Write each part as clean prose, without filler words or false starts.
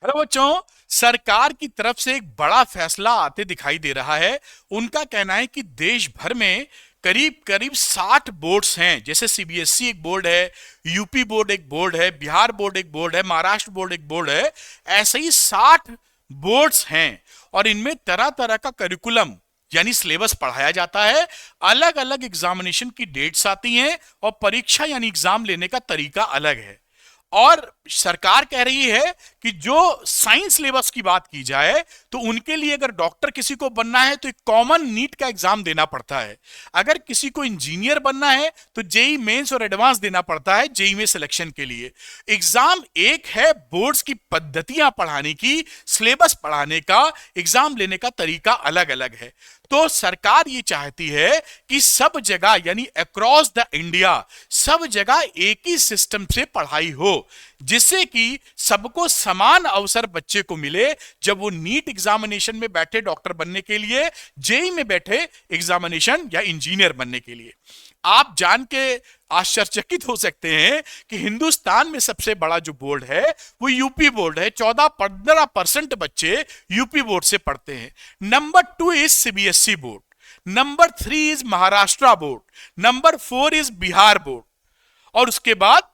Hello बच्चों। सरकार की तरफ से एक बड़ा फैसला आते दिखाई दे रहा है। उनका कहना है कि देश भर में करीब करीब 60 बोर्ड्स हैं। जैसे सीबीएसई एक बोर्ड है, यूपी बोर्ड एक बोर्ड है, बिहार बोर्ड एक बोर्ड है, महाराष्ट्र बोर्ड एक बोर्ड है। ऐसे ही 60 बोर्ड्स हैं और इनमें तरह तरह का करिकुलम यानी सिलेबस पढ़ाया जाता है। अलग अलग एग्जामिनेशन की डेट्स आती हैं और परीक्षा यानी एग्जाम लेने का तरीका अलग है। और सरकार कह रही है कि जो साइंस सिलेबस की बात की जाए तो उनके लिए अगर डॉक्टर किसी को बनना है तो एक कॉमन नीट का एग्जाम देना पड़ता है। अगर किसी को इंजीनियर बनना है तो जेई मेंस और एडवांस देना पड़ता है जेई में सिलेक्शन के लिए। एग्जाम एक है, बोर्ड्स की पद्धतियां पढ़ाने की, सिलेबस पढ़ाने का, एग्जाम लेने का तरीका अलग अलग है। तो सरकार ये चाहती है कि सब जगह यानी अक्रॉस द इंडिया सब जगह एक ही सिस्टम से पढ़ाई हो, जिससे कि सबको समान अवसर बच्चे को मिले जब वो नीट एग्जामिनेशन में बैठे डॉक्टर बनने के लिए, जेई में बैठे एग्जामिनेशन या इंजीनियर बनने के लिए। आप जान के आश्चर्यचकित हो सकते हैं कि हिंदुस्तान में सबसे बड़ा जो बोर्ड है वो यूपी बोर्ड है। 14-15% बच्चे यूपी बोर्ड से पढ़ते हैं। Number 2 is CBSE board, number 3 is Maharashtra board, number 4 is Bihar board और उसके बाद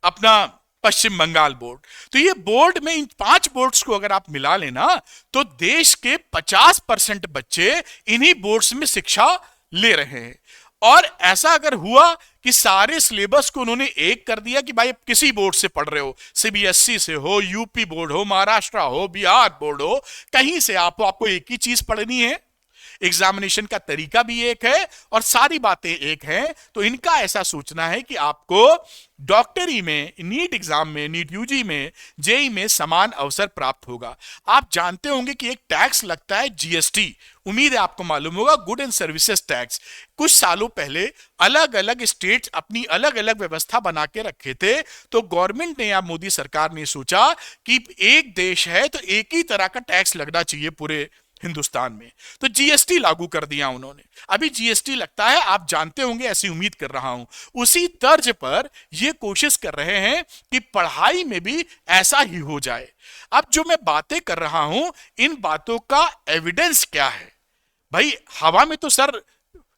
अपना पश्चिम बंगाल बोर्ड। तो ये बोर्ड में इन 5 बोर्ड्स को अगर आप मिला लेना तो देश के 50% बच्चे इन्हीं बोर्ड्स में शिक्षा ले रहे हैं। और ऐसा अगर हुआ कि सारे सिलेबस को उन्होंने एक कर दिया कि भाई किसी बोर्ड से पढ़ रहे हो, सीबीएसई से हो, यूपी बोर्ड हो, महाराष्ट्र हो, बिहार बोर्ड हो, कहीं से आपको एक ही चीज पढ़नी है, एग्जामिनेशन का तरीका भी एक है और सारी बातें एक हैं, तो इनका ऐसा सोचना है कि आपको डॉक्टरी में, नीट एग्जाम में, नीट यूजी में, जेई में समान अवसर प्राप्त होगा। आप जानते होंगे कि एक टैक्स लगता है जीएसटी, उम्मीद है आपको मालूम होगा, गुड एंड सर्विसेज टैक्स। कुछ सालों पहले अलग अलग स्टेट्स अपनी अलग अलग व्यवस्था बना के रखे थे, तो गवर्नमेंट ने या मोदी सरकार ने सोचा कि एक देश है तो एक ही तरह का टैक्स लगना चाहिए पूरे हिंदुस्तान में, तो जीएसटी लागू कर दिया उन्होंने। अभी जीएसटी लगता है, आप जानते होंगे, ऐसी उम्मीद कर रहा हूं। उसी तर्ज पर ये कोशिश कर रहे हैं कि पढ़ाई में भी ऐसा ही हो जाए। अब जो मैं बातें कर रहा हूं, इन बातों का एविडेंस क्या है? भाई हवा में तो सर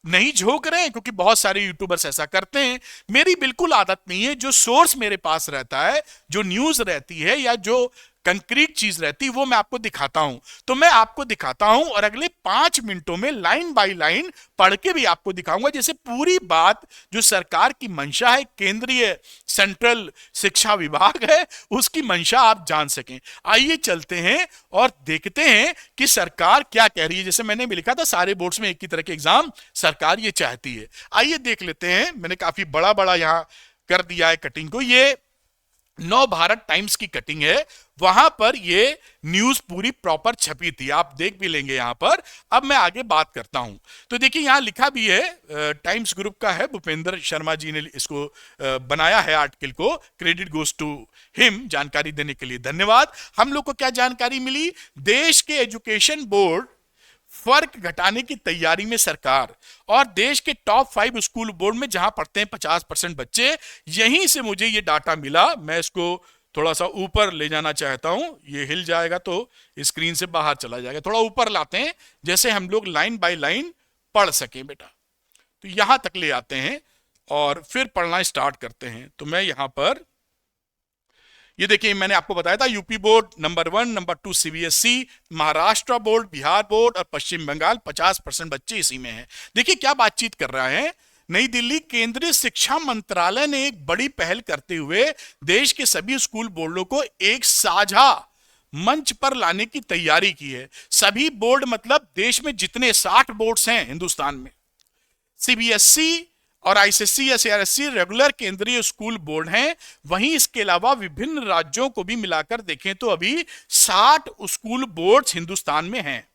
नहीं झोंक रहे हैं, क्योंकि बहुत सारे यूट्यूबर्स ऐसा करते हैं। मेरी बिल्कुल आदत नहीं है। जो सोर्स मेरे पास रहता है, जो न्यूज रहती है या जो कंक्रीट चीज रहती है, वो मैं आपको दिखाता हूं। तो मैं आपको दिखाता हूं और अगले 5 मिनटों में लाइन बाय लाइन पढ़ के भी आपको दिखाऊंगा, जैसे पूरी बात जो सरकार की मंशा है, केंद्रीय सेंट्रल शिक्षा विभाग है, उसकी मंशा आप जान सकें। आइए चलते हैं और देखते हैं कि सरकार क्या कह रही है। जैसे मैंने भी लिखा था, सारे बोर्ड्स में एक ही तरह के एग्जाम सरकार ये चाहती है। आइए देख लेते हैं। मैंने काफी बड़ा बड़ा यहां कर दिया है कटिंग को। ये नव भारत टाइम्स की कटिंग है, वहां पर ये न्यूज पूरी प्रॉपर छपी थी, आप देख भी लेंगे यहां पर। अब मैं आगे बात करता हूं। तो देखिए यहां लिखा भी है, टाइम्स ग्रुप का है, भूपेंद्र शर्मा जी ने इसको बनाया है आर्टिकल को। Credit goes to him. जानकारी देने के लिए धन्यवाद। हम लोग को क्या जानकारी मिली? देश के एजुकेशन बोर्ड फर्क घटाने की तैयारी में सरकार, और देश के टॉप 5 स्कूल बोर्ड में जहां पढ़ते हैं 50% बच्चे, यहीं से मुझे ये डाटा मिला। मैं इसको थोड़ा सा ऊपर ले जाना चाहता हूं। ये हिल जाएगा तो स्क्रीन से बाहर चला जाएगा। थोड़ा ऊपर लाते हैं, जैसे हम लोग लाइन बाय लाइन पढ़ सकें बेटा। तो यहां तक ले आते हैं और फिर पढ़ना स्टार्ट करते हैं। तो मैं यहां पर, ये देखिए मैंने आपको बताया था, UP board number 1, number 2 CBSE, Maharashtra board, Bihar board और पश्चिम बंगाल, 50% बच्चे इसी में हैं। देखिए क्या बातचीत कर रहा है। नई दिल्ली, केंद्रीय शिक्षा मंत्रालय ने एक बड़ी पहल करते हुए देश के सभी स्कूल बोर्डों को एक साझा मंच पर लाने की तैयारी की है। सभी बोर्ड मतलब देश में जितने 60 बोर्ड्स हैं हिंदुस्तान में, सीबीएसई और आईसीएसई या सीआरएसई रेगुलर केंद्रीय स्कूल बोर्ड हैं। वहीं इसके अलावा विभिन्न राज्यों को भी मिलाकर देखें तो अभी 60 स्कूल बोर्ड्स हिंदुस्तान में हैं।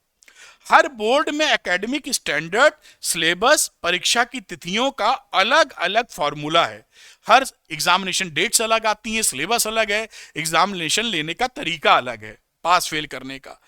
हर बोर्ड में एकेडमिक स्टैंडर्ड, सिलेबस, परीक्षा की तिथियों का अलग अलग फॉर्मूला है। हर एग्जामिनेशन डेट्स अलग आती हैं, सिलेबस अलग है, एग्जामिनेशन लेने का तरीका अलग है, पास फेल करने का।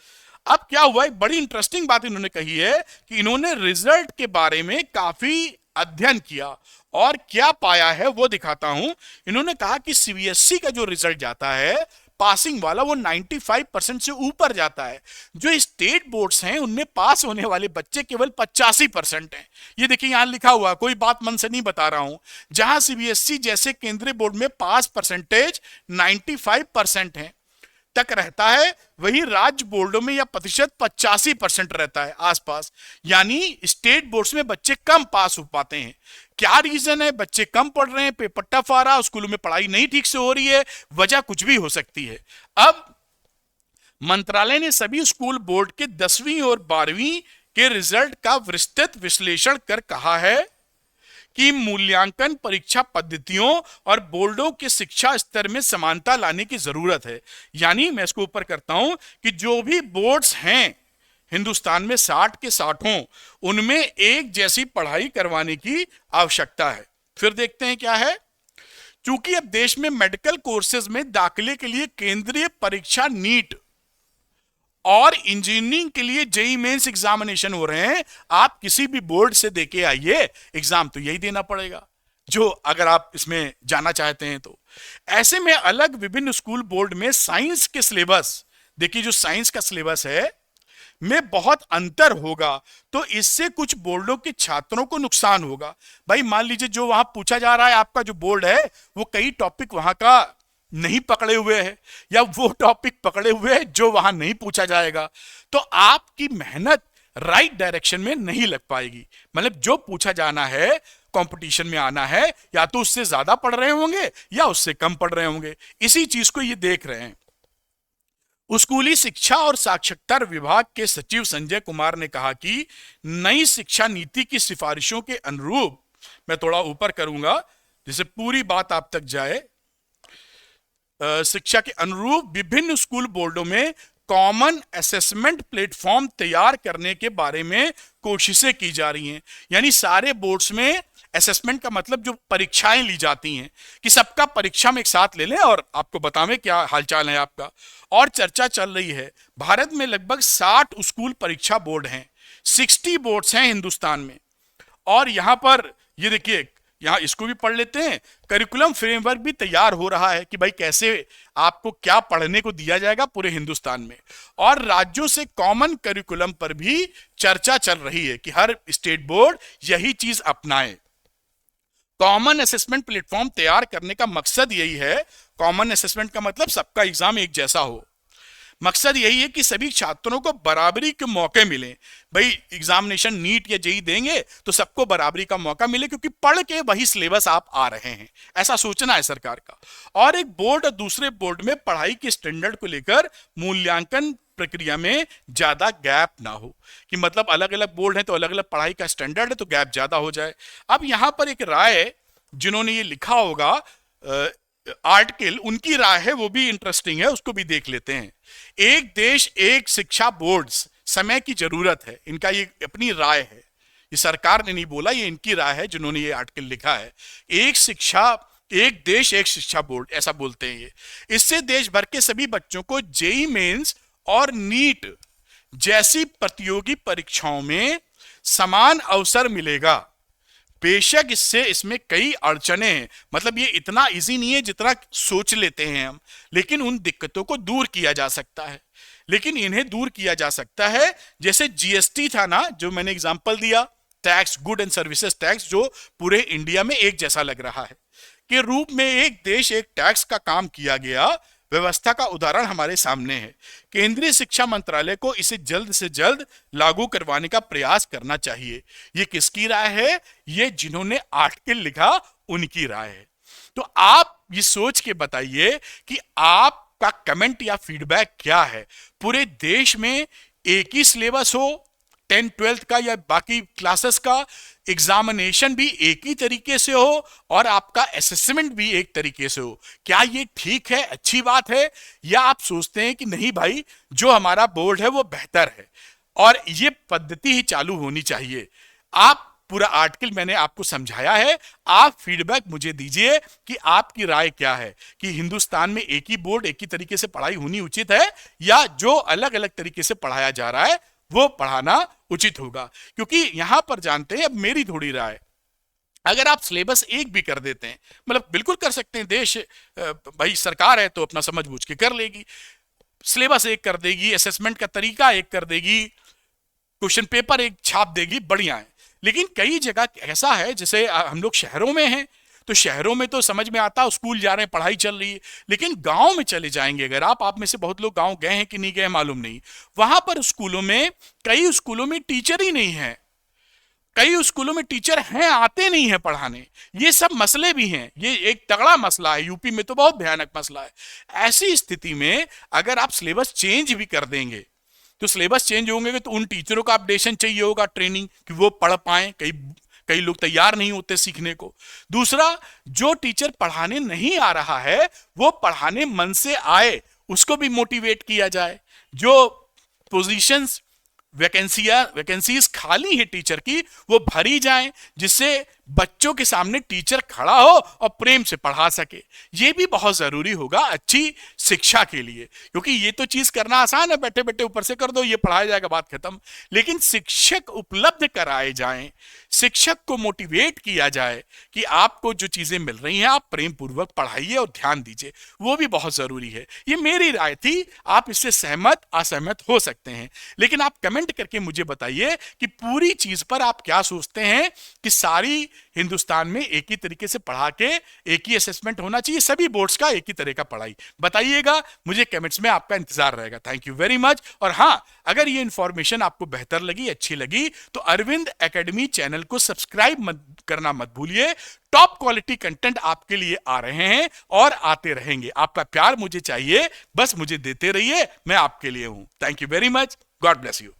अब क्या हुआ, एक बड़ी इंटरेस्टिंग बात इन्होंने कही है कि इन्होंने रिजल्ट के बारे में काफी अध्ययन किया और क्या पाया है वो दिखाता हूं। इन्होंने कहा कि सीबीएसई का जो रिजल्ट जाता है पासिंग वाला वो 95% से ऊपर जाता है। जो स्टेट बोर्ड्स हैं उनमें पास होने वाले बच्चे केवल 85% हैं। ये देखिए यहां लिखा हुआ, कोई बात मन से नहीं बता रहा हूं। जहां सीबीएसई जैसे केंद्रीय बोर्ड में पास परसेंटेज 95% है तक रहता है, वही राज्य बोर्डों में यह प्रतिशत 85% रहता है आसपास। यानी स्टेट बोर्ड्स में बच्चे कम पास हो पाते हैं। क्या रीजन है? बच्चे कम पढ़ रहे हैं, पेपर टफ आ रहा, स्कूलों में पढ़ाई नहीं ठीक से हो रही है, वजह कुछ भी हो सकती है। अब मंत्रालय ने सभी स्कूल बोर्ड के 10वीं और 12वीं के रिजल्ट का विस्तृत विश्लेषण कर कहा है कि मूल्यांकन परीक्षा पद्धतियों और बोर्डों के शिक्षा स्तर में समानता लाने की जरूरत है। यानी मैं इसको ऊपर करता हूं कि जो भी बोर्ड्स हैं हिंदुस्तान में 60 के 60 हों, उनमें एक जैसी पढ़ाई करवाने की आवश्यकता है। फिर देखते हैं क्या है। चूंकि अब देश में मेडिकल कोर्सेज में दाखिले के लिए केंद्रीय परीक्षा नीट और इंजीनियरिंग के लिए जेईई मेंस एग्जामिनेशन हो रहे हैं, आप किसी भी बोर्ड से देके आइए, एग्जाम तो यही देना पड़ेगा जो अगर आप इसमें जाना चाहते हैं तो। ऐसे में अलग विभिन्न स्कूल बोर्ड में साइंस के सिलेबस, देखिए जो साइंस का सिलेबस है में बहुत अंतर होगा, तो इससे कुछ बोर्डों के छात्रों को नुकसान होगा। भाई मान लीजिए जो वहां पूछा जा रहा है, आपका जो बोर्ड है वो कई टॉपिक वहां का नहीं पकड़े हुए है, या वो टॉपिक पकड़े हुए है जो वहां नहीं पूछा जाएगा, तो आपकी मेहनत राइट डायरेक्शन में नहीं लग पाएगी। मतलब जो पूछा जाना है, कंपटीशन में आना है, या तो उससे ज्यादा पढ़ रहे होंगे या उससे कम पढ़ रहे होंगे। इसी चीज को ये देख रहे हैं। स्कूली शिक्षा और साक्षरता विभाग के सचिव संजय कुमार ने कहा कि नई शिक्षा नीति की सिफारिशों के अनुरूप, मैं थोड़ा ऊपर करूंगा जिससे पूरी बात आप तक जाए, शिक्षा के अनुरूप विभिन्न स्कूल बोर्डों में कॉमन असेसमेंट प्लेटफॉर्म तैयार करने के बारे में कोशिशें की जा रही हैं। यानी सारे बोर्ड्स में असेसमेंट का मतलब जो परीक्षाएं ली जाती हैं कि सबका परीक्षा में एक साथ ले लें और आपको बतावें क्या हालचाल है आपका। और चर्चा चल रही है, भारत में लगभग 60 स्कूल परीक्षा बोर्ड हैं, 60 बोर्ड्स हैं हिंदुस्तान में। और यहां पर ये देखिए, यहां इसको भी पढ़ लेते हैं, करिकुलम फ्रेमवर्क भी तैयार हो रहा है कि भाई कैसे आपको क्या पढ़ने को दिया जाएगा पूरे हिंदुस्तान में। और राज्यों से कॉमन करिकुलम पर भी चर्चा चल रही है कि हर स्टेट बोर्ड यही चीज अपनाए। कॉमन असेसमेंट प्लेटफॉर्म तैयार करने का मकसद यही है, कॉमन असेसमेंट का मतलब सबका एग्जाम एक जैसा हो। मकसद यही है कि सभी छात्रों को बराबरी के मौके मिले। भाई एग्जामिनेशन नीट या जेईई देंगे तो सबको बराबरी का मौका मिले, क्योंकि पढ़ के वही सिलेबस आप आ रहे हैं, ऐसा सोचना है सरकार का। और एक बोर्ड और दूसरे बोर्ड में पढ़ाई के स्टैंडर्ड को लेकर मूल्यांकन प्रक्रिया में ज्यादा गैप ना हो, कि मतलब अलग अलग बोर्ड है तो अलग अलग पढ़ाई का स्टैंडर्ड है तो गैप ज्यादा हो जाए। अब यहां पर एक राय, जिन्होंने ये लिखा होगा आर्टिकल, उनकी राय है, वो भी इंटरेस्टिंग है, उसको भी देख लेते हैं। एक देश एक शिक्षा बोर्ड्स, समय की जरूरत है, इनका ये अपनी राय है, ये सरकार ने नहीं बोला, ये इनकी राय है जिन्होंने ये आर्टिकल लिखा है। एक देश एक शिक्षा बोर्ड, ऐसा बोलते हैं ये। इससे देश भर के सभी बच्चों को जेईई मेंस और नीट जैसी प्रतियोगी परीक्षाओं में समान अवसर मिलेगा। बेशक इसमें कई अड़चने हैं, मतलब ये इतना इजी नहीं है जितना सोच लेते हैं हम, लेकिन उन दिक्कतों को दूर किया जा सकता है। लेकिन इन्हें दूर किया जा सकता है, जैसे जीएसटी था ना, जो मैंने एग्जांपल दिया, tax, good and services tax, जो पूरे इंडिया में एक जैसा लग रहा है, के रूप में एक देश एक टैक्स का काम किया गया, व्यवस्था का उदाहरण हमारे सामने है। केंद्रीय शिक्षा मंत्रालय को इसे जल्द से जल्द लागू करवाने का प्रयास करना चाहिए। ये किसकी राय है? ये जिन्होंने आर्टिकल लिखा उनकी राय है। तो आप ये सोच के बताइए कि आपका कमेंट या फीडबैक क्या है। पूरे देश में एक ही सिलेबस हो, 10th 12th का या बाकी क्लासेस का, एग्जामिनेशन भी एक ही तरीके से हो और आपका असेसमेंट भी एक तरीके से हो, क्या ये ठीक है, अच्छी बात है? या आप सोचते हैं कि नहीं भाई, जो हमारा बोर्ड है वो बेहतर है और ये पद्धति ही चालू होनी चाहिए? आप पूरा आर्टिकल मैंने आपको समझाया है, आप फीडबैक मुझे दीजिए कि आपकी राय क्या है, कि हिंदुस्तान में एक ही बोर्ड एक ही तरीके से पढ़ाई होनी उचित है, या जो अलग अलग तरीके से पढ़ाया जा रहा है वो पढ़ाना उचित होगा। क्योंकि यहां पर जानते हैं, अब मेरी थोड़ी राय, अगर आप सिलेबस एक भी कर देते हैं, मतलब बिल्कुल कर सकते हैं, देश भाई सरकार है तो अपना समझ बूझ के कर लेगी, सिलेबस एक कर देगी, असेसमेंट का तरीका एक कर देगी, क्वेश्चन पेपर एक छाप देगी, बढ़िया है। लेकिन कई जगह ऐसा है, जैसे हम लोग शहरों में हैं, तो शहरों में तो समझ में आता, स्कूल जा रहे हैं, पढ़ाई चल रही है। लेकिन गांव में चले जाएंगे अगर आप में से बहुत लोग गांव गए हैं कि नहीं गए मालूम नहीं, वहां पर स्कूलों में, कई स्कूलों में टीचर ही नहीं है, कई स्कूलों में टीचर हैं आते नहीं है पढ़ाने। ये सब मसले भी हैं, ये एक तगड़ा मसला है, यूपी में तो बहुत भयानक मसला है। ऐसी स्थिति में अगर आप सिलेबस चेंज भी कर देंगे, तो सिलेबस चेंज होंगे तो उन टीचरों का अपडेशन चाहिए होगा, ट्रेनिंग, कि वो पढ़ पाए, कई कई लोग तैयार नहीं होते सीखने को। दूसरा, जो टीचर पढ़ाने नहीं आ रहा है वो पढ़ाने मन से आए, उसको भी मोटिवेट किया जाए। जो पोजीशंस, वैकेंसीज खाली है टीचर की, वो भरी जाएं, जिससे बच्चों के सामने टीचर खड़ा हो और प्रेम से पढ़ा सके। ये भी बहुत जरूरी होगा अच्छी शिक्षा के लिए, क्योंकि ये तो चीज करना आसान है, बैठे बैठे ऊपर से कर दो, ये पढ़ाया जाएगा, बात खत्म। लेकिन शिक्षक उपलब्ध कराए जाएं, शिक्षक को मोटिवेट किया जाए कि आपको जो चीजें मिल रही हैं आप प्रेम पूर्वक पढ़ाइए और ध्यान दीजिए, वो भी बहुत जरूरी है। ये मेरी राय थी, आप इससे सहमत असहमत हो सकते हैं, लेकिन आप कमेंट करके मुझे बताइए कि पूरी चीज पर आप क्या सोचते हैं, कि सारी हिंदुस्तान में एक ही तरीके से पढ़ा के एक ही असेसमेंट होना चाहिए, सभी बोर्ड्स का एक ही तरह का पढ़ाई, बताइएगा। मुझे कमेंट्स में आपका इंतजार रहेगा। Thank you very much. और हां, अगर ये इंफॉर्मेशन आपको बेहतर लगी, अच्छी लगी, तो अरविंद एकेडमी चैनल को सब्सक्राइब करना मत भूलिए। टॉप क्वालिटी कंटेंट आपके लिए आ रहे हैं और आते रहेंगे। आपका प्यार मुझे चाहिए, बस मुझे देते रहिए, मैं आपके लिए हूं। Thank you very much. God bless you.